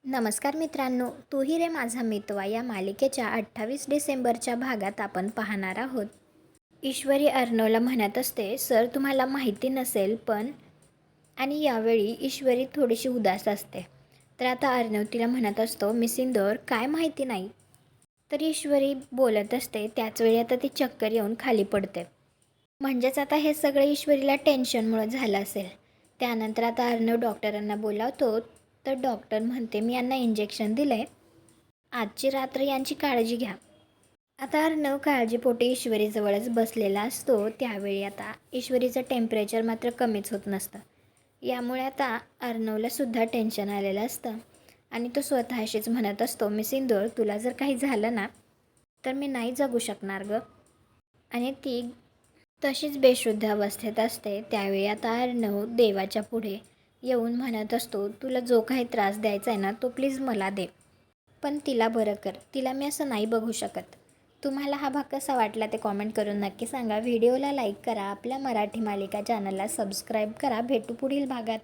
नमस्कार मित्रांनो, तू ही रे माझा मितवा या मालिकेच्या 28 डिसेंबरच्या भागात आपण पाहणार आहोत. ईश्वरी अर्णवला म्हणत असते, सर तुम्हाला माहिती नसेल पण आणि यावेळी ईश्वरी थोडीशी उदास असते. तर आता अर्णव तिला म्हणत असतो, मिस इंदोर काय माहिती नाही. तर ईश्वरी बोलत असते त्याचवेळी आता ती चक्कर येऊन खाली पडते. म्हणजेच आता हे सगळं ईश्वरीला टेन्शनमुळे झालं असेल. त्यानंतर आता अर्णव डॉक्टरांना बोलावतो. तर डॉक्टर म्हणते मी यांना इंजेक्शन दिलं आहे, आजची रात्र यांची काळजी घ्या. आता अर्णव काळजीपोटी ईश्वरीजवळच बसलेला असतो. त्यावेळी आता ईश्वरीचं टेम्परेचर मात्र कमीच होत नसतं. यामुळे आता अर्णवला सुद्धा टेन्शन आलेलं असतं आणि तो स्वतःशीच म्हणत असतो, मिस इंदोर तुला जर काही झालं ना तर मी नाही जगू शकणार ग. आणि ती तशीच बेशुद्ध अवस्थेत असते. त्यावेळी आता अर्णव देवाच्या पुढे येऊन म्हणत असतो, तुला जो काही त्रास द्यायचा आहे ना तो प्लीज मला दे, पण तिला बरं कर. तिला मी असं नाही बघू शकत. तुम्हाला हा भाग कसा वाटला ते कॉमेंट करून नक्की सांगा. व्हिडिओला लाईक करा. आपल्या मराठी मालिका चॅनलला सबस्क्राईब करा. भेटू पुढील भागात.